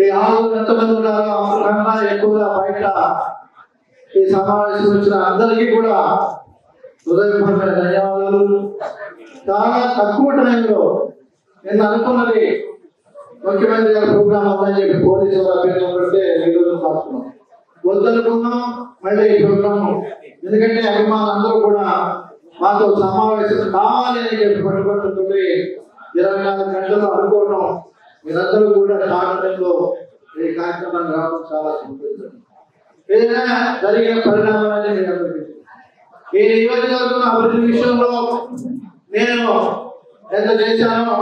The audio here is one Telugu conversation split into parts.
ఈ హాల్లో ఎంతమంది ఉన్నారో అంతకన్నా ఎక్కువగా బయట ఈ సమావేశం వచ్చిన అందరికీ కూడా హృదయపూర్వక ధన్యవాదాలు. చాలా తక్కువ టైంలో నేను అనుకున్నది ముఖ్యమంత్రి గారి ప్రోగ్రాం ఉందని చెప్పి పోలీసులు అభ్యర్థులు పెడితే ఈరోజు రాస్తున్నాం వద్దనుకున్నాం. మళ్ళీ ఈ ప్రోగ్రాం ఎందుకంటే అభిమానులందరూ కూడా మాతో సమావేశం కావాలి అని చెప్పి పట్టుబడుతుంటే 24 గంటలు అనుకోవడం మీరందరూ కూడా కారణంలో ఈ కార్యక్రమాన్ని రావడం చాలా సంతోషం. ఏదైనా జరిగిన పరిణామాలని మీ అందరికీ ఈ నియోజకవర్గం అభివృద్ధి విషయంలో నేను ఎంత చేశానో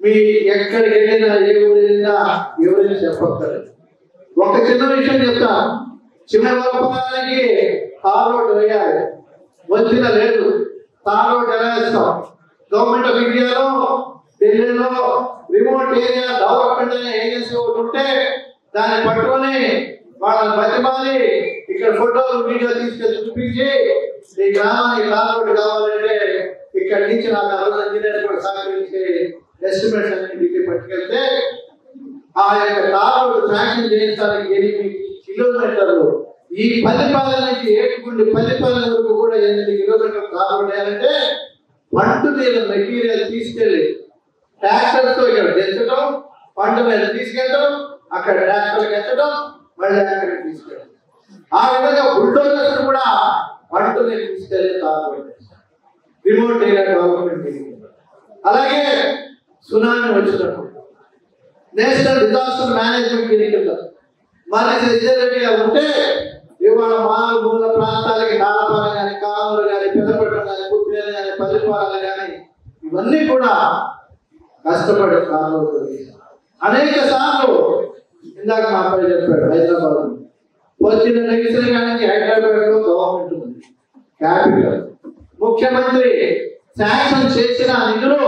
మీ ఎక్కడికి వెళ్ళినా ఏ ఊరు వెళ్ళినా ఎవరైనా చెప్పక్కర్లేదు. ఒక చిన్న విషయం చెప్తాను. చిన్న వ్యాపారానికి తార్ రోడ్ వేయాలి, వచ్చిన లేదు. తార్ రోడ్ ఎలా వేస్తాం? గవర్నమెంట్ ఆఫ్ ఇండియాలో ఢిల్లీలో రిమోట్ ఏరియా డెవలప్మెంట్ అనే ఏజెన్సీ ఒకటి ఉంటే దాన్ని పట్టుకొని వాళ్ళని బతిమాలి ఇక్కడ ఫోటోలు వీడియో తీసుకెళ్ళి చూపించి ఈ గ్రామానికి తార్ రోడ్ కావాలంటే ఇక్కడి నుంచి నాకు అరవై ఇంజనీర్ కూడా సహకరించి ఎస్టిమేట్స్ అన్నింటికి పట్టుకెళ్తే ఆ యొక్క తార్ రోడ్ శాంక్షన్ చేయించడానికి 8 కిలోమీటర్లు ఈ పల్లిపాలెం నుంచి ఏటుకుండి పల్లిపాలెం వరకు కూడా 8 కిలోమీటర్లు తార్ రోడ్ వేయాలంటే పంట మీద మెటీరియల్ తీసుకెళ్ళి ట్రాక్టర్స్ తో ఇక్కడ తెచ్చడం, పంట మీద తీసుకెళ్ళడం, అక్కడ ట్రాక్టర్లకు ఎత్తడం, మళ్ళీ అక్కడికి తీసుకెళ్ళడం. ఆ విధంగా బుల్డోజర్స్ కూడా పంట మీద తీసుకెళ్ళి tar road remote area development. అలాగే సునామీ వచ్చినప్పుడు నేషనల్ డిజాస్టర్ మేనేజ్మెంట్ కింద మరి సెక్రటరీగా ఉంటే ఇవాళ మారుమూల ప్రాంతాలకి నాలపాలెం కానీ, కామూరు కానీ, పెదపట్నం కానీ, పుట్టిన కానీ, పల్లిపాలెం కానీ ఇవన్నీ కూడా కష్టపడే కాలంలో అనేక సార్లు ఇందాక మా అబ్బాయి చెప్పాడు హైదరాబాద్ వచ్చిన లెగిసిన కానీ హైదరాబాద్ లో గవర్నమెంట్ ఉంది క్యాపిటల్. ముఖ్యమంత్రి శాంక్షన్ చేసిన నిధులు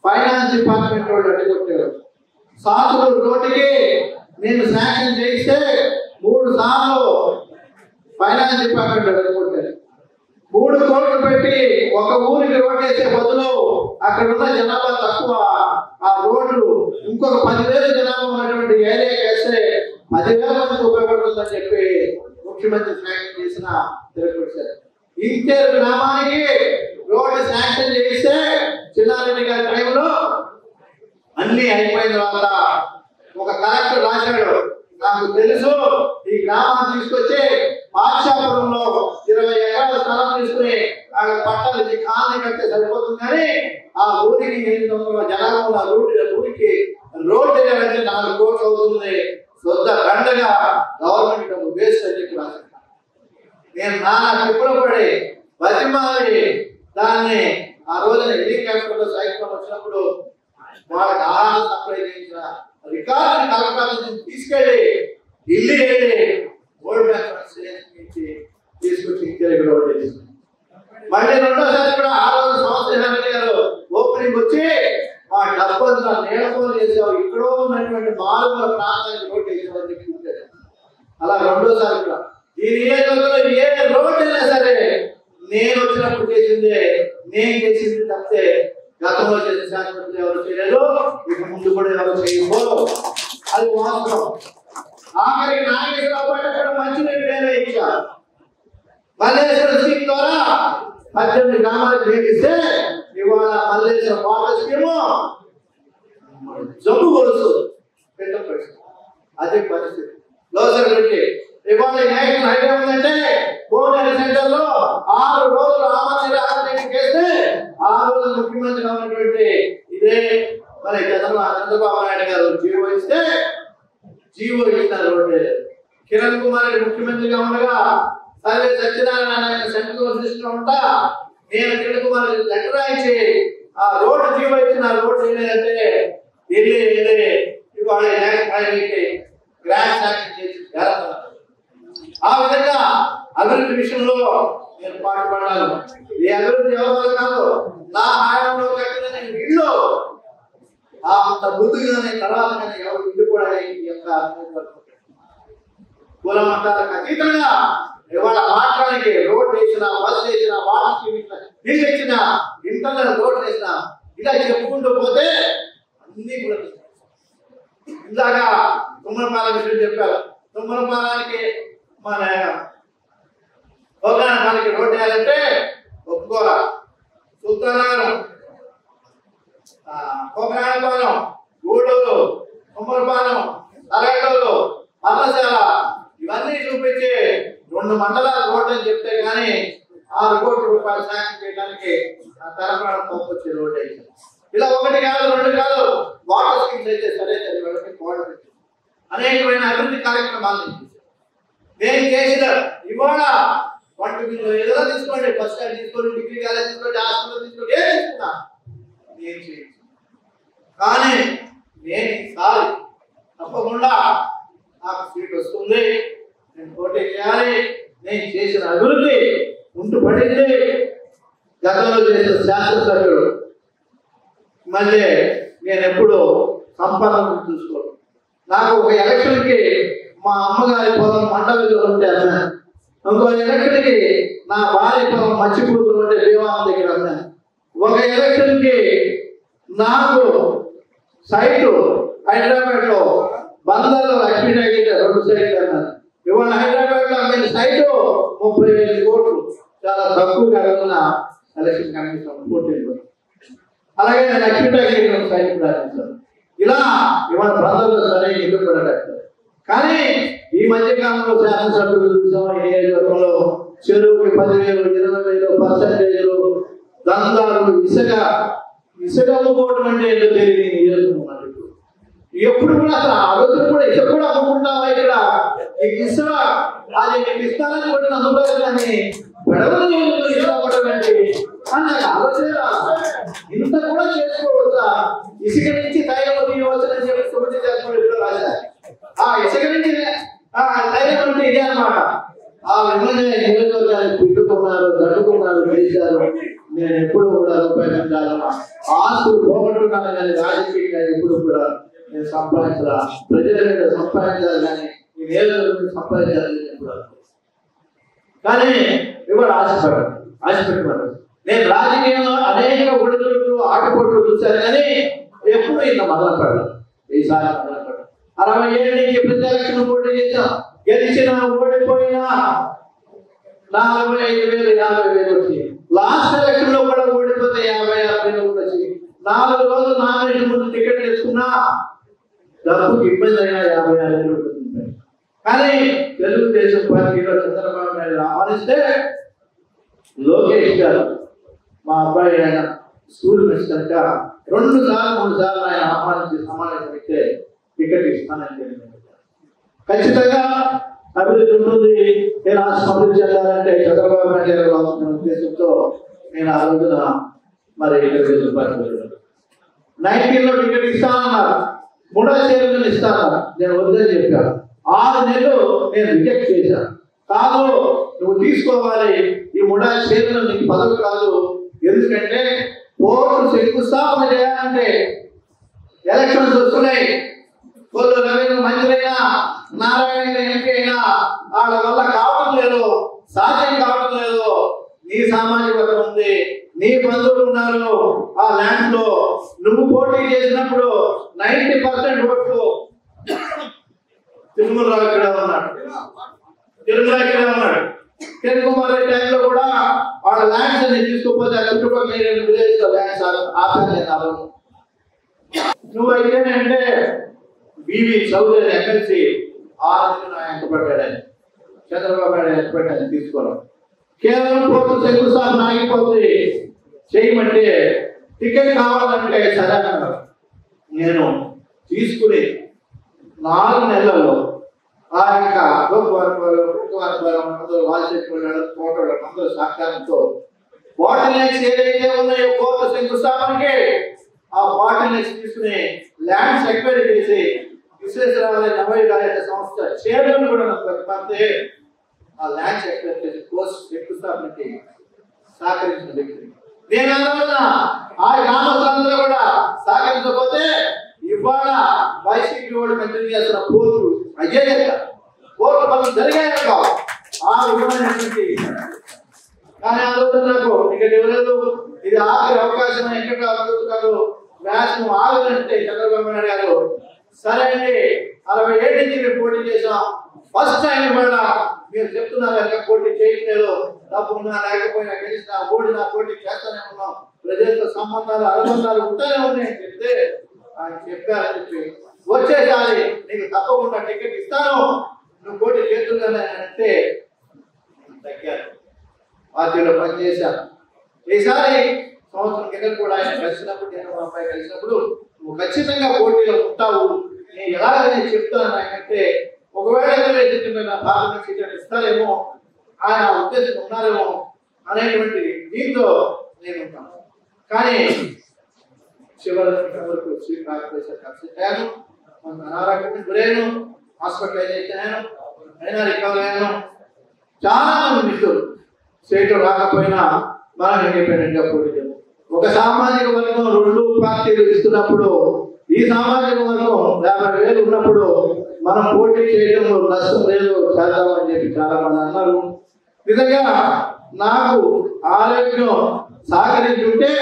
ఫైనాన్స్ డిపార్ట్మెంట్ వాళ్ళు అడ్డుకొట్టారు. సాతులూరు రోడ్డుకి నేను శాంక్షన్ చేస్తే 3 సార్లు ఫైనాన్స్ డిపార్ట్మెంట్ అడ్డుకొట్టారు. 3 కోట్లు పెట్టి ఒక ఊరికి రోడ్డు వేసే బదులు అక్కడ ఉన్న జనాభా తక్కువ, ఆ రోడ్డు ఇంకొక 10,000 జనాభా ఉన్నటువంటి ఏరియాకి వేస్తే 10,000 మందికి ఉపయోగపడుతుందని చెప్పి ముఖ్యమంత్రి శాంక్షన్ చేసిన తెలియపరిచారు. ఇంకేరు గ్రామానికి రోడ్డు శాంక్షన్ చేస్తే చిన్నారెడ్డి గారి టైంలో అన్ని అయిపోయిన తర్వాత ఒక కలెక్టర్ రాశాడు, నాకు తెలుసు ఈ గ్రామాన్ని తీసుకొచ్చి పాక్షాపురంలో 20 ఎకరాల స్థలం తీసుకుని అక్కడ పట్టాలు ఇచ్చి కాలనీ కడితే సరిపోతుంది కానీ ఆ ఊరికి 800 జనాలు ఉన్న ఊరికి రోడ్డు వేయాలంటే 4 కోట్లు అవుతుంది, సొంత దండగా గవర్నమెంట్ డబ్బు వేస్ట్ అని చెప్పి రాశాడు. నేను నానా తిప్పులు పడి బతిమాలి దాన్ని ఆ రోజున హెలికాప్టర్ లో సైక్లోన్ వచ్చినప్పుడు వాళ్ళకి ఆహారం సప్లై చేసిన రికార్డు కలెక్టర్ తీసుకెళ్ళి ఢిల్లీ వెళ్ళి వరల్డ్ బ్యాంక్ తీసుకొచ్చి ఇంకేరు మళ్ళీ రెండోసారి కూడా ఆ రోజు సంవత్సరం గారు ఓపెనింగ్ వచ్చి ఆ డబ్బంతా నేలతో చేసావు, ఇక్కడో ఉన్నటువంటి మారుమూల ప్రాంతానికి రోడ్డు వేసేవారు చెప్పి. అలా రెండోసారి కూడా ఈ నియోజకవర్గంలో ఏ రోడ్డు అయినా సరే నేను వచ్చినప్పుడు చేసిందే, నేను చేసింది తప్పితే గతంలో చేసిన శాసనసభ్యులు ఎవరు చేయలేదు, ఇక ముందు కూడా ఎవరు చేయరు. అది వాస్తవం. ఆఖరికి నాగేశ్వరరావు పట్ల కూడా మంచినీళ్ళు వేరే ఇచ్చారు. మల్లేశ్వర స్కీమ్ ద్వారా 18 గ్రామాలకు వేగిస్తే ఇవాళ మల్లేశ్వర వాటర్ స్కీము జబ్బు కొలుస్తుంది. అదే పరిస్థితి లోసర్ పెట్టి ఇవాళ నేషనల్ హైవే ఉందంటే కోనేరు సెంటర్ లో 6 రోజులు ఆమరణ చేస్తే 6 రోజులు ముఖ్యమంత్రి ఉన్నటువంటి ఇదే మరి చంద్రబాబు నాయుడు గారు జీవో ఇచ్చిన రోడ్డు. కిరణ్ కుమార్ రెడ్డి ముఖ్యమంత్రిగా ఉండగా సర్వే సత్యనారాయణ సెంట్రల్ మినిస్టర్ ఉంటా నేను కిరణ్ కుమార్ రెడ్డి లెటర్ రాయించి ఆ రోడ్డు జీవో ఇచ్చిన రోడ్డు ఏంటంటే ఢిల్లీ ఇవాళ గ్రాండ్ శాంక్షన్ చేసి ఆ విధంగా అభివృద్ధి విషయంలో నేను పాటుపడ్డాను. ఈ అభివృద్ధి ఎవరు కాదు, నా హయాంలో కట్టిన ఇల్లు అంత ముందుగా తర్వాత ఎవరు ఇల్లు కూడా ఈ యొక్క కుల మతాలకు అతీతంగా ఇవాళ మాట్లాడానికి రోడ్ వేసిన, బస్ వేసిన, వాటర్ నీళ్ళు ఇచ్చిన, ఇంటర్నల్ రోడ్ వేసిన, ఇలా చెప్పుకుంటూ పోతే అన్ని కూడా ఇందాక తుమ్మలపాలెం విషయం చెప్పారు. తుమ్మలపాలెంకి మన భోగానికి రోడ్డు వేయాలంటే ఒప్పుకోరా. సుల్తానగరం, కోకరాయపాలెం, గూడూరు, తుమ్మలపాలెం, అరగడూరు, పల్లశాల ఇవన్నీ చూపించి 2 మండలాల రోడ్డు అని చెప్తే కానీ 6 కోట్ల రూపాయలు శాంక్షన్ చేయడానికి తెలంగాణ పంపొచ్చే రోడ్డు అయితే ఇలా 1 కాదు 2 కాదు వాటర్ స్కీమ్స్ అయితే సరే అనేకమైన అభివృద్ధి కార్యక్రమాలు నేను చేసిన ఇవాళ వంట ఏదో తీసుకోండి, ఫస్ట్ టైం తీసుకోండి, డిగ్రీ కాలేజ్ తీసుకోండి, హాస్పిటల్ తీసుకోండి, ఏం తీసుకున్నా నేను చేయండి. కానీ నేను ఈసారి తప్పకుండా నాకు సీట్ వస్తుంది, నేను పోటీ చేయాలి. నేను చేసిన అభివృద్ధి ఉంటూ పడింది. గతంలో చేసిన శాసనసభ్యుడు మళ్ళీ నేను ఎప్పుడు సంపాదన చూసుకోను. నాకు ఒక ఎలక్షన్కి మా అమ్మగారి పొలం మండలిలో ఉంటే అన్నాను, ఇంకో ఎలక్షన్కి నా భార్య పొలం మచ్చిపూరులో ఉంటే భీమాల దగ్గర అన్నాను, ఒక ఎలక్షన్కి నాకు సైటు హైదరాబాద్లో బందర్లో లక్ష్మీనగర్ 2 సైట్లు అన్నారు. ఇవాళ హైదరాబాద్లో అమ్మిన సైటు 35 కోట్లు, చాలా తక్కువగా ఉన్న ఎలక్షన్ కమిషన్ పోటీలు. అలాగే లక్ష్మీనగర్ సైట్ కూడా అందించారు. ఇలా ఇవాళ బందర్లో సరే ఇల్లు కూడా కట్టారు. కానీ ఈ మధ్య కాలంలో శాసనసభ్యులు చూసాం, ఈ నియోజకవర్గంలో చెరువుకి 10,000, 20,000 పర్సెంటేజ్లు, దందాలు, ఇసుక అమ్ముకోవడం అంటే ఏదో తెలియదు ఈ నియోజకవర్గం. ఎప్పుడు కూడా అసలు ఆ రోజు కూడా ఇసుక కూడా అమ్ముకుంటావా ఇక్కడ ఇసుక అది నీకు ఇస్తానని కూడా నమ్ముతారు, కానీ పెడవలు ఇష్టపడమండి అని నాకు ఆలోచన. ఇంత కూడా చేసుకోవచ్చా? ఇసుక నుంచి తైలం తీయవచ్చని చెప్పి సుమతి చేసుకోవడం రాశారు. ఆ ఇసుక నుంచి తైలం అంటే ఇదే అనమాట. ఆ విధంగా నియోజకవర్గాన్ని పిట్టుకున్నారు, దట్టుకున్నారు, చేశారు. నేను ఎప్పుడు కూడా రూపాయలు ఆస్తులు పోగొట్టుకున్నాను, కానీ రాజకీయంగా ఎప్పుడు కూడా నేను సంపాదించాలా, ప్రజల మీద సంపాదించాలి, కానీ ఈ నియోజకవర్గం సంపాదించాలి కూడా. కానీ ఇవాళ ఆశపెట్టుకున్నాను. నేను రాజకీయంలో అనేక ఒడిదుడుకులు ఆటపోట్లు చూశాను, కానీ ఎప్పుడు ఇంత మొదలుపడలేదు. ఈసారి మొదలుపడ్డాను. 60 ఏళ్ళ నుంచి ప్రతి ఎలక్షన్ పోటీ చేశాం, గెలిచిన ఓడిపోయినా 45,000, 50,000 వచ్చి, లాస్ట్ ఎలక్షన్ లో కూడా ఓడిపోతే 50,000 వచ్చి, 4 రోజులు నామినేషన్ ముందు టికెట్ తెచ్చుకున్నా డబ్బుకి ఇబ్బంది అయినా 50,000 ఉంటుంది. కానీ తెలుగుదేశం పార్టీలో చంద్రబాబు నాయుడు ఆహ్వానిస్తే లోకేష్ గారు మా అబ్బాయి ఆయన స్కూల్ మినిస్టర్ గా 2 సార్లు 3 సార్లు ఆయన ఆహ్వానించి సమావేశం ఇస్తే టికెట్ ఇస్తానని చెప్పారు. ఖచ్చితంగా అభివృద్ధి ఉంటుంది, నేను రాష్ట్రం అభివృద్ధి చెందాలంటే చంద్రబాబు నాయుడు గారు రావాల్సిన ఉద్దేశంతో నేను ఆ రోజున మరి తెలుగుదేశం పార్టీ 19లో టికెట్ ఇస్తానన్నారు, 3వ షేర్లను ఇస్తానన్నారు. నేను వద్దని చెప్పాను. 6 నెలలు నేను రిజెక్ట్ చేశాను. కాదు నువ్వు తీసుకోవాలి, ఈ 3వ షేర్లు నీకు పదవి కాదు, ఎందుకంటే కోర్టు శంకుస్థాపన చేయాలంటే ఎలక్షన్స్ వస్తున్నాయి, కొల్లు రవీంద్ర మంత్రైనా నారాయణ ఎంపీ అయినా వాళ్ళ వల్ల కావడం లేదు, సాధ్యం కావడం లేదు. నీ సామాజిక వర్గం ఉంది, నీ బంధువులు ఉన్నారు ఆ ల్యాండ్ లో, నువ్వు పోటీ చేసినప్పుడు 90% ఓట్లు తిరుమలరావు ఇక్కడ ఉన్నాడు, కిరణ్ టైంలో కూడా వాళ్ళ ల్యాండ్స్ అన్ని తీసుకోకపోతే చుట్టుపక్కల విలేజ్ లో ల్యాండ్స్ ఆపాను. నువ్వు అయితేనంటే బివి చౌదరి ఎమ్మెల్సీ 6 నెలలు ఎంతపడ్డాడని చంద్రబాబు నాయుడు ఎంతపడ్డాడని తీసుకోవడం, కేవలం కోర్టు శంకుస్థాపన ఆగిపోతుంది చేయమంటే టికెట్ కావాలంటే సరే నేను తీసుకుని 4 నెలల్లో ఆ యొక్క అందరూ సహకారంతో బాటిల్ నెక్స్ ఏదైతే ఉన్నాయో కోర్టు శంకుస్థాపనకి ఆ బాటిల్ నెక్స్ తీసుకుని ల్యాండ్స్ ఎక్వైరీ చేసి విశ్వేశ్వరరావు నవయుగ సంస్థ చైర్మన్ కూడా పంపితే ఆ ల్యాండ్స్ ఎక్వైరీ చేసి కోర్టు శంకుస్థాపనకి సహకరించిన వ్యక్తి నేను. అనుకున్నా ఆ గ్రామస్తులందరూ కూడా సహకరించకపోతే ఇవాళ వైసీపీ వాళ్ళు కంటిన్యూ చేస్తున్న కోర్టు అయ్యేది కోర్టు పనులు జరిగాయి కావు ఆ విధమైనటువంటి. కానీ ఆ రోజు నాకు ఇక్కడ ఇవ్వలేదు, ఇది ఆఖరి అవకాశం ఎక్కడ అడుగుతున్నారు మ్యాచ్ ఆగదంటే చంద్రబాబు నాయుడు గారు సరే అండి 60 ఏళ్ళ నుంచి మేము పోటీ చేసాం, ఫస్ట్ టైం కూడా మీరు చెప్తున్నారు కనుక పోటీ చేయట్లేదు, తప్పున్నా లేకపోయినా గెలిచినా ఓడినా పోటీ చేస్తానే ఉన్నాం, ప్రజలతో సంబంధాలు అనుబంధాలు ఉంటానే ఉన్నాయని చెప్తే ఆయన చెప్పారని చెప్పి వచ్చేసారి నీకు తప్పకుండా టికెట్ ఇస్తాను, నువ్వు పోటీ చేస్తున్నానే అంటే తగ్గారు. పార్టీలో పనిచేశాను. ఈసారి సంవత్సరం కింద కూడా ఆయన కలిసినప్పుడు, నేను మా అబ్బాయి కలిసినప్పుడు నువ్వు ఖచ్చితంగా పోటీలో ఉంటావు, నేను ఎలాగైనా చెప్తాను ఆయనంటే ఒకవేళ ఎదుర్కొన్న పార్లమెంట్ సీట్ ఇస్తారేమో ఆయన ఉద్దేశం ఉన్నారేమో అనేటువంటి దీంతో నేను ఉంటాను. కానీ చివరి వరకు సీట్ రాకపోతే కలిసిపోయాను, అనారోగ్యానికి గురైన, హాస్పిటలైజేషన్ అయ్యాను, అయినా రికవర్ అయ్యాను. చాలా మంది మిత్రులు సీట్లు రాకపోయినా మనం ఇండిపెండెంట్ గా పోటీ చేయాలి. ఒక సామాజిక వర్గం 2 పార్టీలు ఇస్తున్నప్పుడు ఈ సామాజిక వర్గం 50,000 ఉన్నప్పుడు మనం పోటీ చేయడంలో నష్టం లేదు, చేద్దామని చెప్పి చాలా మంది అన్నారు. నిజంగా నాకు ఆరోగ్యం సహకరించుంటే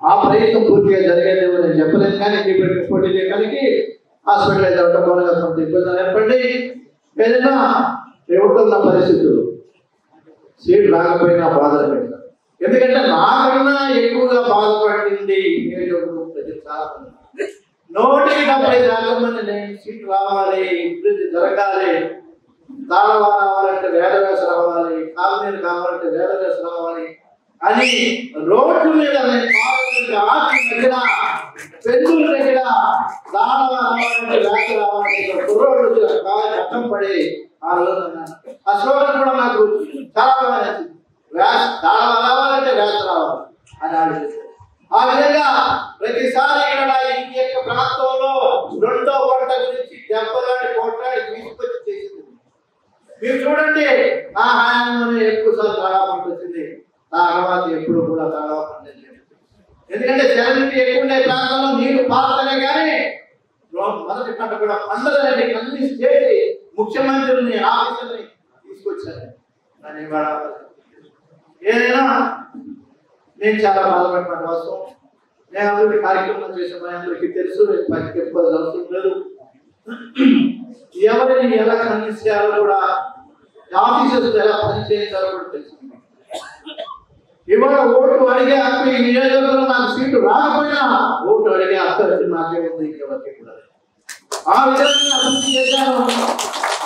ఆ ప్రయత్నం పూర్తిగా జరిగేదేమో నేను చెప్పలేదు. కానీ ఇండిపెండెంట్ పోటీ చేయడానికి హాస్పిటలైజ్ అవడం మూలంగా కొంత ఇబ్బందులు ఏర్పడి ఏదైనా ఇవ్వకున్న పరిస్థితులు సీట్ రాకపోయినా బాధలు పెట్టారు. ఎందుకంటే నాకన్నా ఎక్కువగా బాధపడింది ప్రజలు చాలా మంది. 170 మంది నేను సీట్ రావాలి, అభివృద్ధి జరగాలి, తాళవా రావాలంటే వేదవేస రావాలి, కాలనీలు కావాలంటే వేదవేస రావాలి అని రోడ్డు మీద దగ్గర పెన్నుల దగ్గర తాళవా రావాలంటే వేస రావాలంటే కుర్రోడ్డు కష్టం పడి ఆ రోజు ఆ స్లోగన్ కూడా నాకు చాలా బాగా నచ్చింది. తాళవా రావాలంటే వేస రావాలి అని ఆలోచిస్తాను. ఆ విధంగా ప్రతిసారి ఇక్కడ ఈ యొక్క ప్రాంతంలో 2వ పంట గురించి దెబ్బలాడి కొట్లాడి తీసుకొచ్చి చేసింది. మీరు చూడండి, నా హయాంలోనే ఎక్కువ సార్లు తాగా పంట వచ్చింది, నా తర్వాత ఎప్పుడు కూడా తాగా పంట లేదు. ఎందుకంటే సెలవుకి ఎక్కువ ఉండే ప్రాంతంలో నీరు పారుతనే కానీ మొదటి పంట కూడా పంటలని కన్విన్స్ చేసి ముఖ్యమంత్రిని ఆఫీసర్ని తీసుకొచ్చారు. కానీ ఏదైనా నేను చాలా బాధపడిన వాస్తవం. నేను అందరికీ కార్యక్రమం చేసిన అందరికీ తెలుసు, నేను చెప్పాల్సిన అవసరం లేదు. ఎవరిని ఎలా కన్విన్స్ చేయాలో కూడా, ఆఫీసర్స్ ఎలా పని చేయించాలో కూడా తెలుసు. ఇవాళ ఓటు అడిగే హక్కు ఈ నియోజకవర్గంలో నాకు సీటు రాకపోయినా ఓటు అడిగే హక్కు నాకే ఉంది, ఇంకెవరికి కూడా. ఆ విధంగా అభివృద్ధి చేశాను.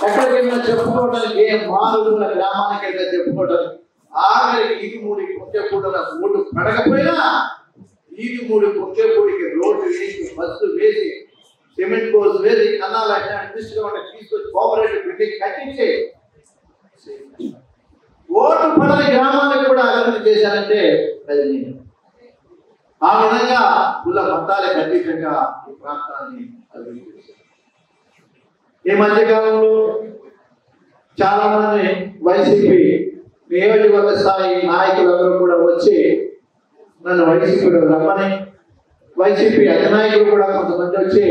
ఎక్కడికైనా చెప్పుకోవడానికి, ఏ మారుమూల గ్రామానికైనా చెప్పుకోవడానికి, ఆఖరికి ఇది 3 కొంచెపూట ఓటు పడకపోయినా ఇది 3 కొంచెపూడికి రోడ్డు వేసి, బస్సు వేసి, సిమెంట్ కోర్స్ వేసి, కన్నాలు తీసుకొచ్చి కోఆపరేటివ్ బిల్డింగ్ కట్టించి ఓటు పడని గ్రామాలకు కూడా అభివృద్ధి చేశారంటే అది నేను. ఆ విధంగా కుల మతాలకు అతీతంగా ఈ ప్రాంతాన్ని అభివృద్ధి చేశారు. ఈ మధ్యకాలంలో చాలా మంది వైసీపీ నియోజకవర్గ స్థాయి నాయకులందరూ కూడా వచ్చి నన్ను వైసీపీలో రమ్మని, వైసీపీ అధినాయకులు కూడా కొంతమంది వచ్చి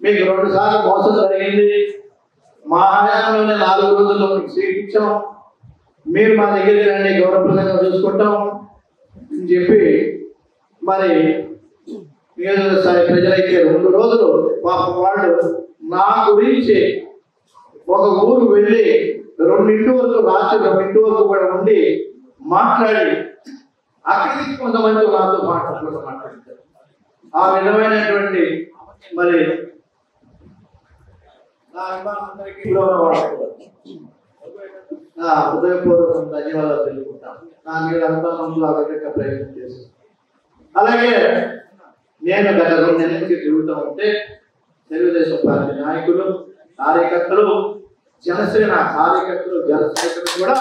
మీకు 2 సార్లు మోసం జరిగింది, మా హయాంలోనే 4 రోజుల్లో మీకు సీట్ ఇచ్చాం, మీరు మా దగ్గరికి రండి, గౌరవప్రదంగా చూసుకుంటాం అని చెప్పి మరి నియోజకవర్గ స్థాయి ప్రజలైతే 2 రోజులు పాపం వాళ్ళు నా గురించి ఒక ఊరు వెళ్ళి 2 వరకు, రాత్రి 2 వరకు కూడా ఉండి మాట్లాడి అక్కడికి కొంతమంది నాతో మాట్లాడతారు. ఆ విధమైనటువంటి మరి నా అభిమానులందరికీ నా హృదయపూర్వక ధన్యవాదాలు తెలుపుకుంటాను. నా మీద అనుభవంలో ఆ విధంగా ప్రయత్నం చేస్తాను. అలాగే నేను గత 2 నెలల నుంచి తిరుగుతూ ఉంటే తెలుగుదేశం పార్టీ నాయకులు, కార్యకర్తలు, జనసేన కార్యకర్తలు, జనసేనలు కూడా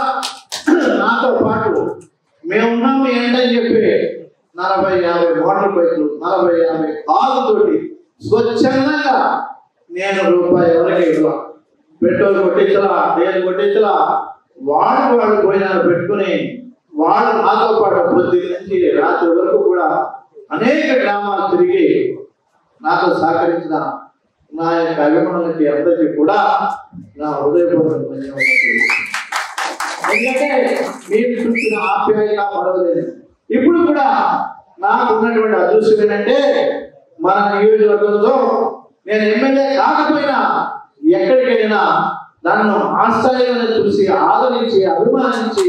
నాతో పాటు మేమున్నాము ఏంటని చెప్పి 40-50 మోటార్ బైకులు, 40-50 కార్లతోటి స్వచ్ఛందంగా నేను రూపాయి ఎవరికి ఇవ్వాలి, పెట్రోల్ కొట్టించలా, డీజిల్ కొట్టించలా, వాళ్ళు భోజనాలు పెట్టుకుని వాళ్ళు నాతో పాటు పొద్దున్న నుంచి రాత్రి వరకు కూడా అనేక గ్రామాలు తిరిగి నాతో సహకరించిన నా యొక్క అభిమానులకి అందరికీ కూడా నా హృదయపూర్వక ధన్యవాదాలు. ఎందుకంటే మీరు చూసిన ఆప్యాయత మరవలేదు. ఇప్పుడు కూడా నాకు ఉన్నటువంటి అదృష్టం ఏంటంటే మన నియోజకవర్గంలో నేను ఎమ్మెల్యే కాకపోయినా ఎక్కడికి వెళ్ళినా నన్ను ఆశ్చర్యంగా చూసి ఆదరించి అభిమానించి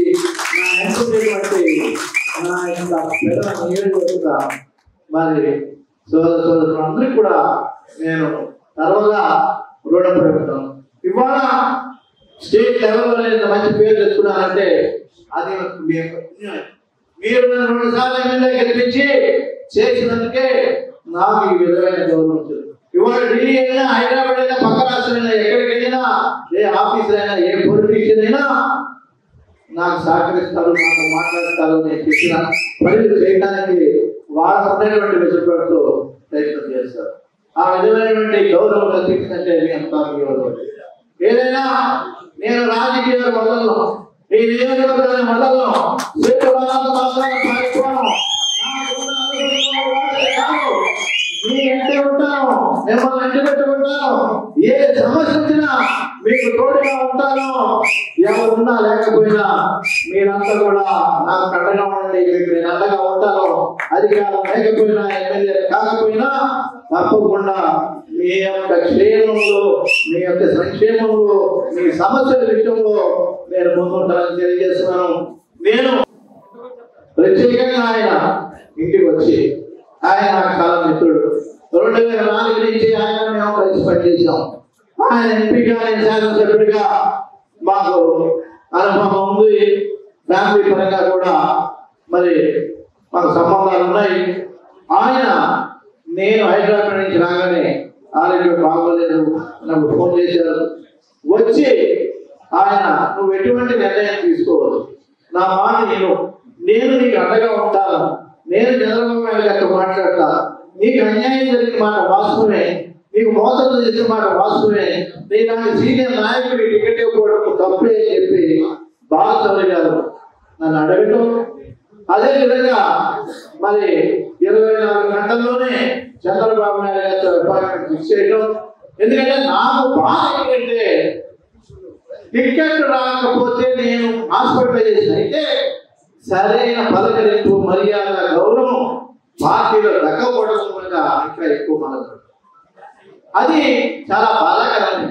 నా ఎంపీ నా యొక్క పెద్ద నియోజకవర్గ మరి సోదరులందరికీ కూడా నేను తర్వాత రుణపడి ఉంటాను. ఇవాళ స్టేట్ లెవెల్లో నేను మంచి పేరు తెచ్చుకున్నానంటే అది మీరు నన్ను 2 సార్లు ఎమ్మెల్యే గెలిపించి చేసినందుకే నాకు ఈ విధమైన గౌరవం వచ్చింది. ఇవాళ ఢిల్లీ అయినా, హైదరాబాద్ అయినా, పక్క రాష్ట్రం అయినా, ఎక్కడికి వెళ్ళినా, ఏ ఆఫీసర్ అయినా, ఏ పొలిటీషియన్ అయినా నాకు సహకరిస్తారు, నాతో మాట్లాడతారు. నేను చెప్పిన పనులు చేయడానికి వాళ్ళకు ఉన్నటువంటి వెసులుబాటుతో ప్రయత్నం చేస్తారు. ఆ విధమైనటువంటి గౌరవం కల్పించిందంటే అంతా ఏదైనా నేను రాజకీయాల మొదల్లో ఈ నియోజకవర్గాల మొదల్లో మీ ఇంటి ఉంటాను, మిమ్మల్ని ఇంటి పెట్టుకుంటాను. ఏ సమస్య వచ్చినా మీకు తోడుగా ఉంటాను. ఎవరున్నా లేకపోయినా మీరంతా కూడా నాకు అండగా ఉండండి. మీకు నేను అండగా ఉంటాను. అధికారం లేకపోయినా, ఎమ్మెల్యే కాకపోయినా తప్పకుండా మీ యొక్క క్షేమంలో, మీ యొక్క సంక్షేమంలో, మీ సమస్యల విషయంలో నేను ముందుంటానని తెలియజేస్తున్నాను. నేను ప్రత్యేకంగా ఆయన ఇంటికి వచ్చి ఆయన నాకు చాలా మిత్రుడు. 2004 నుంచి ఆయన మేము కలిసి పనిచేసాం. ఆయన ఎంపీగా, శాసనసభ్యుడిగా మాకు అనుభవం ఉంది. ఫ్యామిలీ పరంగా కూడా మరి మాకు సంబంధాలు ఉన్నాయి. ఆయన నేను హైదరాబాద్ నుంచి రాగానే ఆరోగ్యం బాగోలేదు, నాకు ఫోన్ చేశారు. వచ్చి ఆయన నువ్వు ఎటువంటి నిర్ణయం తీసుకోవచ్చు, నా మాట నేను నీకు అండగా ఉంటాను. నేను చంద్రబాబు నాయుడు గారితో మాట్లాడతా. నీకు అన్యాయం జరిగిన మాట వాస్తవమే, నీకు మోసం చేసిన మాట వాస్తవమే. నేను నాకు సీనియర్ నాయకుడికి టికెట్ ఇవ్వకపోవడం తప్పే అని చెప్పి బాలచౌరి గారు నన్ను అడగటం. అదేవిధంగా మరి 24 గంటల్లోనే చంద్రబాబు నాయుడు గారితో అపాయింట్మెంట్ ఫిక్స్ చేయడం. ఎందుకంటే నాకు బాధ ఏంటంటే టికెట్ రాకపోతే నేను హాస్పిటలైజేషన్ అయితే సరైన పలకరింపు, మర్యాద, గౌరవం పార్టీలో దక్కకూడదు ఇంకా ఎక్కువ మనసు. అది చాలా బాధాకరం.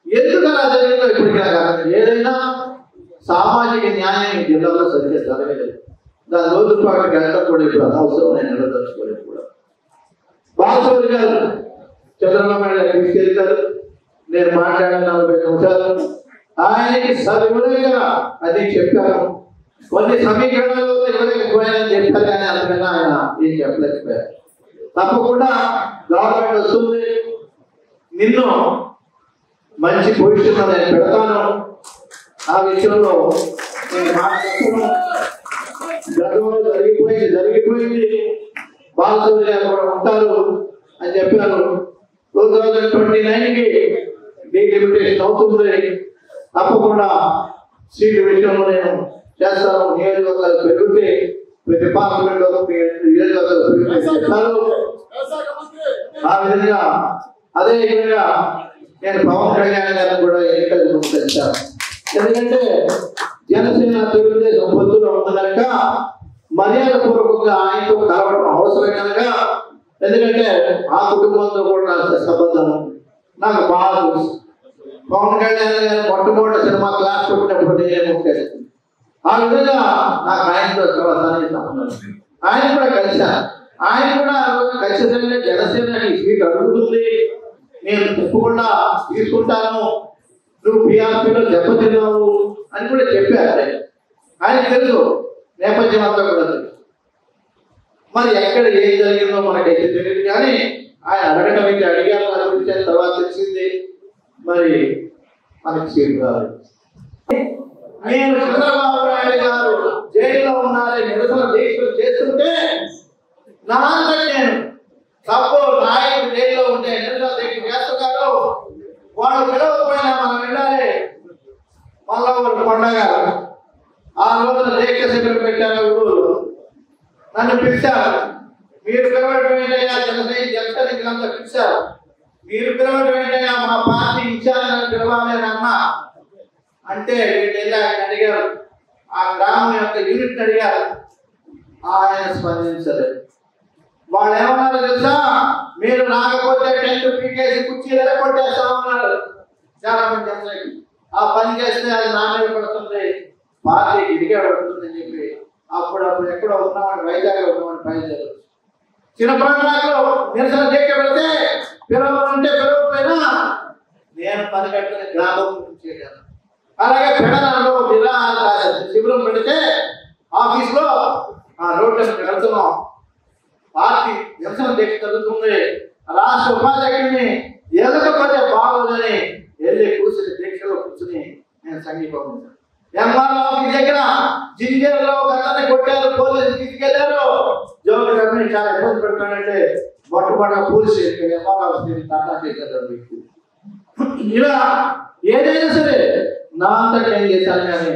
ఎందుకు అలా జరిగిందో ఇప్పటికీ కాదు. ఏదైనా సామాజిక న్యాయం ఈ జిల్లాలో సరిగ్గా జరగలేదు. దాని రోజు పాటు గంట కూడా ఇప్పుడు అనవసరం, నేను నిలదలుచుకోలేదు కూడా. బాలచౌరి గారు చంద్రబాబు నాయుడు గారు తీసుకెళ్తారు. నేను మాట్లాడాను 40 నిమిషాలు. ఆయనకి సవివరంగా అది చెప్పాను. కొన్ని సమీకరణాలలో ఇవ్వలేకపోయానని చెప్పారు, కానీ అందుకని ఆయన ఏం చెప్పలేకపోయారు. తప్పకుండా గవర్నమెంట్ వస్తుంది, నిన్ను మంచి పొజిషన్లో నేను పెడతాను. ఆ విషయంలో నేను మాట్లాడుతున్నాను. గతంలో జరిగిపోయింది. బాలచౌరి గారు కూడా ఉంటారు అని చెప్పారు. 2029కి డీలిమిటేషన్ అవుతుంది. తప్పకుండా సీటు విషయంలో నేను చేస్తాను. నియోజకవర్గాలు పెరిగితే ప్రతి పార్లమెంట్ నియోజకవర్గాలు పెరుగుతారు. ఆ విధంగా అదే విధంగా నేను పవన్ కళ్యాణ్ గారిని కూడా ఎన్నికలు తెచ్చాను. ఎందుకంటే జనసేన తెలుగుదేశం పొత్తులో ఉంది కనుక మర్యాద పూర్వకంగా ఆయనతో కలవడం అవసరం కనుక, ఎందుకంటే ఆ కుటుంబంతో కూడా నాకు సంబంధం నాకు బాగా తెలుసు. పవన్ కళ్యాణ్ గారు మొట్టమొదటి సినిమా క్లాస్ పెట్టినప్పుడు నేనే ముఖ్యం. ఆ విధంగా నాకు ఆయనతో సంబంధం. ఆయన కూడా కలిశాను. ఆయన కూడా ఖచ్చితంగా జనసేన సీట్ అడుగుతుంది, నేను తప్పకుండా తీసుకుంటాను, నువ్వు పిఆర్పీలో దెబ్బతిన్నావు అని కూడా చెప్పారు. ఆయన తెలుసు, నేపథ్యం అంతా కూడా తెలుసు. మరి ఎక్కడ ఏం జరిగిందో మనకైతే తెలియదు, కానీ ఆయన అడగటం అయితే అడిగారు. అనిపించిన తర్వాత తెలిసింది మరి మనకి సీట్ రాలేదు. నేను చంద్రబాబు నాయుడు గారు జైల్లో ఉన్నారని నిరసన దీక్షలు చేస్తుంటే నేను తప్పు నాయకుడు జైల్లో ఉంటే నిరసన దీక్ష చేస్తున్నారు. వాళ్ళు పిలవకపోయినా మనం వెళ్ళాలి. మళ్ళా వాళ్ళు పండగ ఆ రోజున దీక్ష శిబిరం పెట్టారు. నన్ను పిలిచారు. మీరు పిలవడం ఏంటయ్యా, జనసేన పిలిచారు. మీరు పిలవడం ఏంటయ్యా, మా పార్టీ ఇన్ఛార్జ్ పిలవాలి అని అన్నా అంటే వీళ్ళు ఆయన అడిగారు. ఆ గ్రామం యొక్క యూనిట్ అడిగారు. ఆయన స్పందించలేదు. వాళ్ళు ఏమన్నారో తెలుసా, మీరు రాకపోతే 10 పీకేసి కుర్చీలు కొట్టేస్తా ఉన్నాడు చాలా మంది అందరికి. ఆ పని చేస్తే అది నా మీద పడుతుంది, పార్టీకి ఇదిగే పడుతుంది అని చెప్పి అప్పుడప్పుడు ఎక్కడో ఉన్నవాడు వైజాగ్ ఉన్నవాడు బయలుదేరు చిన్నపాట్లో నిరసన దీక్ష పెడితే పిలవమంటే పిలవకపోయినా నేను పని కట్టుకుని గ్రామం నుంచి. అలాగే పెడనలో శిబిరం పెడితే ఆఫీస్లో ఆ రోడ్డు వెళ్తున్నాం, పార్టీ నిరసన దీక్ష జరుగుతుంది, రాష్ట్ర ఉపాధ్యక్షుడిని ఎదకపోతే బాగోదని వెళ్ళి కూర్చుని దీక్షలో కూర్చుని నేను సంఘీభావం ఎంఆర్ఓ ఆఫీస్ దగ్గర జింజర్లో గతని కొట్టారు, పోలీసులు తీసుకెళ్లారు. జోగి రమేష్ చాలా ఇబ్బంది పెడతానంటే మొట్టమొదటి పోలీసు ఎంఆర్ఓ ఆఫీస్ టాటా చేశారు. ఇలా ఏదైనా సరే నా అంతటా ఏం చేశాను కానీ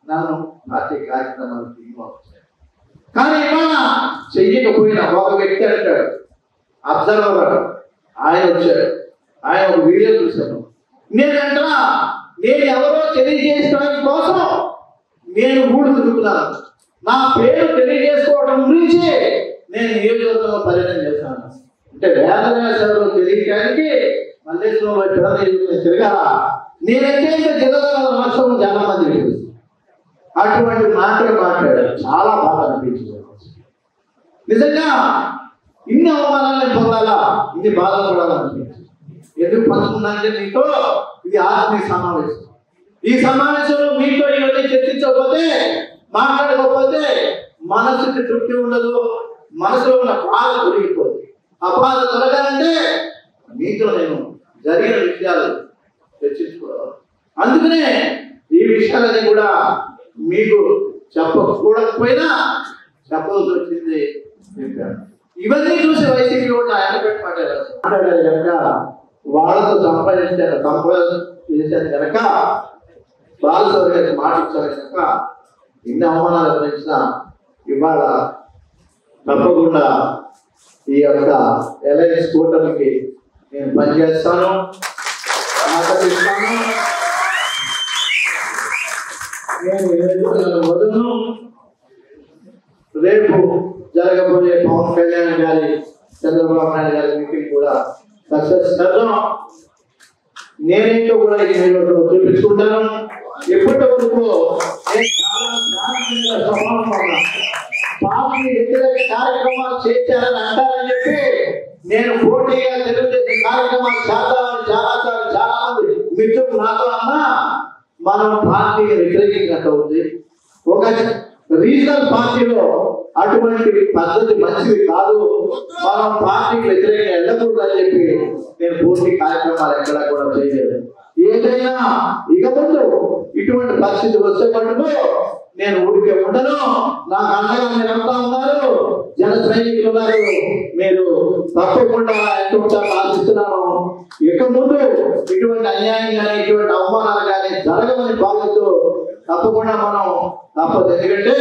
నన్ను పార్టీ కార్యక్రమాలు కానీ ఇవాళ చెయ్యకపోయినా ఒక వ్యక్తి అంటాడు, అబ్జర్వర్ ఆయన వచ్చాడు, ఆయన ఒక వీడియో చూశాను. నేనంటా నేను ఎవరో తెలియజేయడానికి కోసం నేను ఊడు తిరుగుతున్నాను, నా పేరు తెలియజేసుకోవడం గురించి నేను నియోజకవర్గంలో పర్యటన చేస్తాను. అంటే వేదవ్యాసంలో తెలియడానికి మల్లేశ్వరంలో పిల్లలు తిరగాల. నేనంటే ఇంకా జిల్లాలో రాష్ట్రంలో చాలా మంది అటువంటి మాటలు మాట్లాడారు, చాలా బాగా అనిపించింది. నిజంగా ఇన్ని అవమానాలను పొందాలా, ఇన్ని బాధలు పడాలనిపించింది. ఎందుకు పంచుకున్నానంటే మీతో ఇది ఆత్మీయ సమావేశం. ఈ సమావేశంలో మీతో ఇవన్నీ చర్చించకపోతే మాట్లాడకపోతే మనసుకి తృప్తి ఉండదు, మనసులో ఉన్న బాధ తొలగిపోతుంది. ఆ బాధ తొలగాలంటే మీతో నేను జరిగిన విషయాలు చర్చించుకోవాలి. అందుకనే ఈ విషయాలన్నీ కూడా మీకు చెప్పకూడకపోయినా చెప్పవలసి వచ్చింది. ఇవన్నీ చూసి వైసీపీ కూడా ఆయన పెట్టి మాట్లాడారు కనుక వాళ్ళతో సంపాదన చేశాను కనుక బాలసౌరి మాట ఇచ్చారు కనుక ఇన్ని అవమానాలు గురించిన ఇవాళ తప్పకుండా ఈ యొక్క ఎలయన్స్ కూటమికి నేను పనిచేస్తాను, ఆదరిస్తాను. నేను వదలను. రేపు జరగబోయే పవన్ కళ్యాణ్ గారి చంద్రబాబు నాయుడు గారి మీటింగ్ కూడా సక్సెస్ చేద్దాం. నేనేంటో కూడా ఈ నియోజకవర్గంలో చూపించుకుంటాను. ఎప్పటి వరకు పార్టీ వ్యతిరేక కార్యక్రమాలు చేశారని అంటారని చెప్పి నేను పోటీగా తెలుగుదేశం కార్యక్రమాలు చేద్దామని చాలా మంది మిత్రులు నాతో అన్నా మనం పార్టీని వ్యతిరేకించినట్టు ఉంది. ఒక రీజనల్ పార్టీలో అటువంటి పద్ధతి మంచిది కాదు, మనం పార్టీకి వ్యతిరేకంగా వెళ్ళకూడదు అని చెప్పి నేను పూర్తి కార్యక్రమాలు ఎక్కడా కూడా చేయలేదు. ఏదైనా ఇక ముందు ఇటువంటి పరిస్థితి వస్తే మటుకు నేను ఊరికే ఉండను. నాకు అండగా మీరు అంతా ఉన్నారు, జన సైనికులు ఉన్నారు, మీరు తప్పకుండా ఎంత ఆశిస్తున్నాను. ఇక ముందు ఇటువంటి అన్యాయం కానీ ఇటువంటి అవమానాలు కానీ జరగమని భావిస్తూ తప్పకుండా మనం తప్పదు. ఎందుకంటే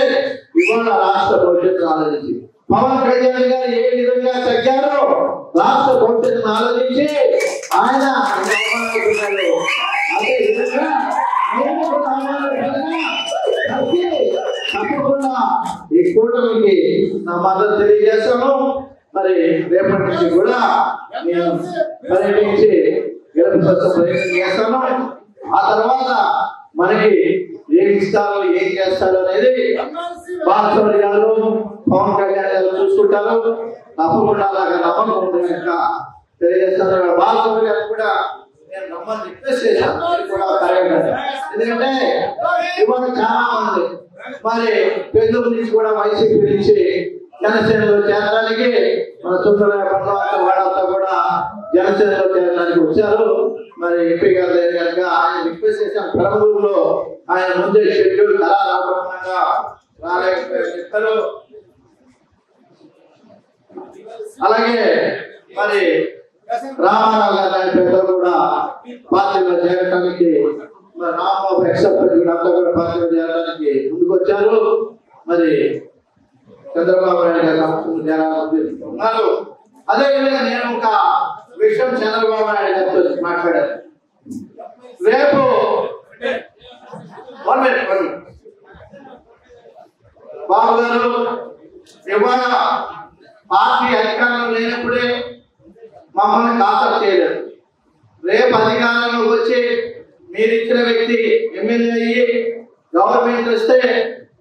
ఇవాళ రాష్ట్ర భవిష్యత్తును ఆలోచించి పవన్ కళ్యాణ్ గారు ఏ విధంగా తగ్గారో రాష్ట్ర భవిష్యత్తును ఆలోచించి ఆయన అదే విధంగా తప్పకుండా ఈ కూటమికి నా మద్దతు తెలియజేస్తాను. మరి రేపటి నుంచి కూడా నేను పర్యటించి గెలుపు ప్రయత్నం చేస్తాను. ఆ తర్వాత మనకి ఏం ఇస్తారో ఏం చేస్తారో అనేది బాలసౌరి గారు పవన్ కళ్యాణ్ గారు చూసుకుంటారు. తప్పకుండా అలాగే నమ్మకం ఉంది కనుక తెలియజేస్తాను. బాలసౌరి గారు కూడా నేను నమ్మని రిక్వెస్ట్ చేశాను కూడా, ఎందుకంటే ఇవాళ చాలా మంది మరి పెద్దల నుంచి కూడా వైసీపీ నుంచి జనసేనలో చేరడానికి మన చుట్టూ వాళ్ళంతా కూడా జనసేనలో చేరడానికి వచ్చారు. మరి ఎంపీ గారు లేదు కనుక ఆయన రిక్వెస్ట్ చేశాను. పెరంబూరులో ఆయన ముందే షెడ్యూల్ ఖరారుగా రాలేకపోయారు. అలాగే మరి రామారావు గారు లాంటి పెద్దలు కూడా పార్టీలో చేరడానికి, మరి రాంబాబు ఎక్సెప్ట్ అంతా కూడా పార్టీలో చేరడానికి ముందుకొచ్చారు. మరి చంద్రబాబు నాయుడు గారు ఉన్నారు. అదేవిధంగా నేను ఒక విషయం చంద్రబాబు నాయుడు గారితో మాట్లాడాను. రేపు బాబు గారు ఇవాళ పార్టీ అధికారంలో లేనప్పుడే మమ్మల్ని ఖాతరు చేయలేదు. రేపు అధికారంలోకి వచ్చి మీరు ఇచ్చిన వ్యక్తి ఎమ్మెల్యే అయ్యి గవర్నమెంట్ వస్తే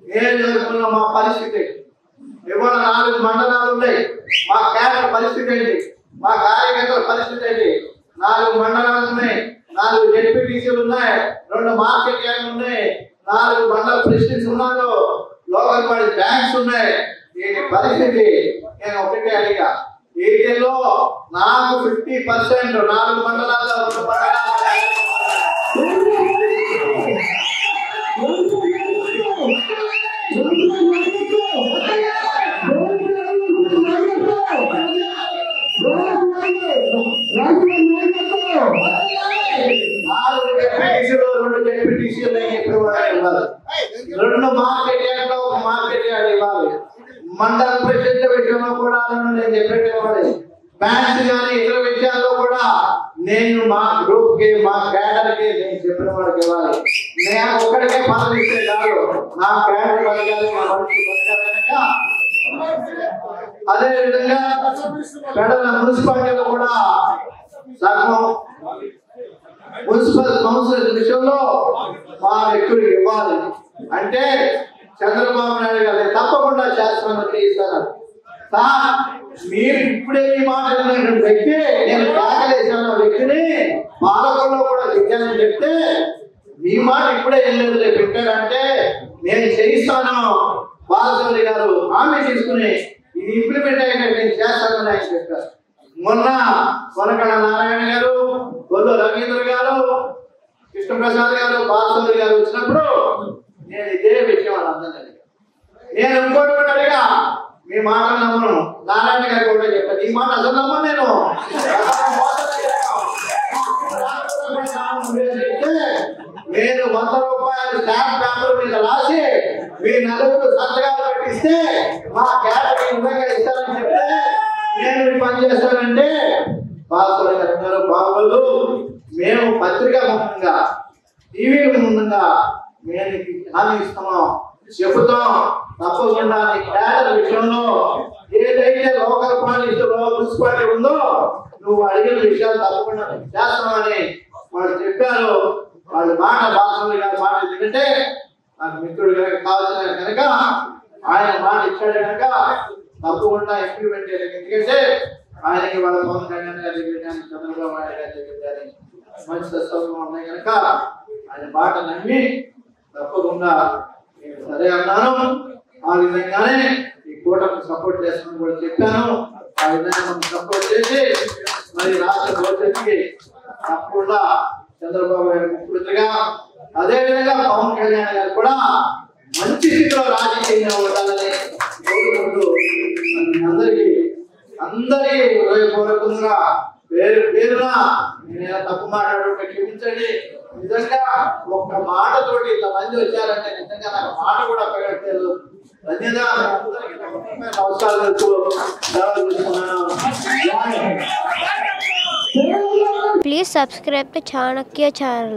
నియోజకవర్గంలో మా పరిస్థితి ఇవాళ 4 మండలాలు ఉన్నాయి. మా క్యాడర్ పరిస్థితి ఏంటి, మా కార్యకర్తల పరిస్థితి ఏంటి? 4 మండలాలు ఉన్నాయి, 4 జెడ్పీటీసీలు ఉన్నాయి, 2 మార్కెట్ యార్డ్లు ఉన్నాయి, 4 మండల ప్రెసిడెంట్స్ ఉన్నారు, లోకల్ బాడీ బ్యాంక్స్ ఉన్నాయి. దీని పరిస్థితి నేను ఒకటే అడిగా, ఏరియాలో నాకు 50% 4 మండలాల్లో 2 మండలాలు రెండు మార్కెట్ యార్డ్లో ఒక మార్కెట్ యార్డ్ ఇవ్వాలి. మండల ప్రెసిడెంట్ విషయంలో కూడా నేను చెప్పేటవాడి. బ్యాంక్స్ కానీ ఇతర విషయాల్లో కూడా నేను మా గ్రూప్ కి మా క్యాడర్ కి నేను చెప్పిన వాడికి ఇవ్వాలి. నేను ఒక్కడికే పనులు ఇస్తే కాదు, నా క్యాడర్ బతకాలి, మా మనుషులు బతకాలనగా. అదే విధంగా పెడల మున్సిపాలిటీలో కూడా సగం మున్సిపల్ కౌన్సిల్ విషయంలో మా వ్యక్తులకు ఇవ్వాలి. అంటే చంద్రబాబు నాయుడు గారు తప్పకుండా చేస్తామని ఇస్తారు. సార్ మీరు ఇప్పుడే ఈ మాట వ్యక్తి నేను త్యాగలేసాను వ్యక్తిని పాలకుల్లో కూడా దిగానని చెప్తే మీ మాట ఇప్పుడే వెళ్ళలేదు రేపు పెట్టాడంటే నేను చేయిస్తాను. బాలశౌరి గారు హామీ తీసుకుని ఇది ఇంప్లిమెంట్ అయ్యేటట్టు నేను చేస్తానని ఆయన చెప్పారు. మొన్న కొనకళ్ళ నారాయణ గారు, గొల్లు రవీంద్ర గారు, కృష్ణప్రసాద్ గారు, బాలశౌరి గారు వచ్చినప్పుడు నేను ఇదే విషయం అని అందరినీ నేను ఇంకోటి కూడా అడిగా, మీ మాటలు నమ్మను. నారాయణ గారు కూడా చెప్పాను, ఈ మాట అసలు నమ్మను నేను. నేను 100 రూపాయలు స్టాంప్ పేపర్ మీద రాసి మీ నలుగురు సంతకాలు పెట్టిస్తే మా క్యాడర్ విధంగా ఇస్తారని చెప్తే నేను పని చేస్తానంటే బాలశౌరి గారు అన్నారు, బాగోదు, మేము పత్రికా ముఖంగా టీవీ ముందుగా మేము హామీ ఇస్తున్నాం, చెబుతాం, తప్పకుండా క్యాడర్ విషయంలో ఏదైతే లోకల్ పాలిటీలో మున్సిపాలిటీ ఉందో నువ్వు అడిగిన విషయాలు తప్పకుండా చేస్తామని వాళ్ళు చెప్పారు. వాళ్ళ మాట బాలశౌరి గారి మాట ఎందుకంటే నాకు మిత్రుడు కావాల్సిన కనుక ఆయన మాట ఇచ్చాడు కనుక తప్పకుండా ఇంప్లిమెంట్ చేయాలి. ఎందుకంటే ఆయనకి వాళ్ళ పవన్ కళ్యాణ్ గారి దగ్గర కానీ చంద్రబాబు నాయుడు గారి దగ్గర కానీ మంచి సత్సంగం ఉన్నాయి కనుక ఆయన మాట నమ్మి తప్పకుండా నేను సరే అన్నాను. ఆ విధంగానే ఈ కూటమికి సపోర్ట్ చేస్తామని కూడా చెప్పాను. ఆ విధంగా మనం సపోర్ట్ చేసి మరి రాష్ట్ర భవిష్యత్తుకి తప్పకుండా చంద్రబాబు గారి ముఖ్యమంత్రిగా అదే విధంగా పవన్ కళ్యాణ్ గారు కూడా మంచి స్థితిలో రాజకీయంగా ఉండాలని కోరుకుంటూ అందరికీ హృదయపూర్వకంగా పేరున నేను తప్పు మాట్లాడుకుంటే క్షమించండి. నిజంగా ఒక్క మాటతోటి ఇంతమంది వచ్చారంటే నిజంగా నాకు మాట కూడా పెరగట్లేదు. ధన్యవాదాలు, నమస్కారాలు. Please subscribe to Chanakya channel.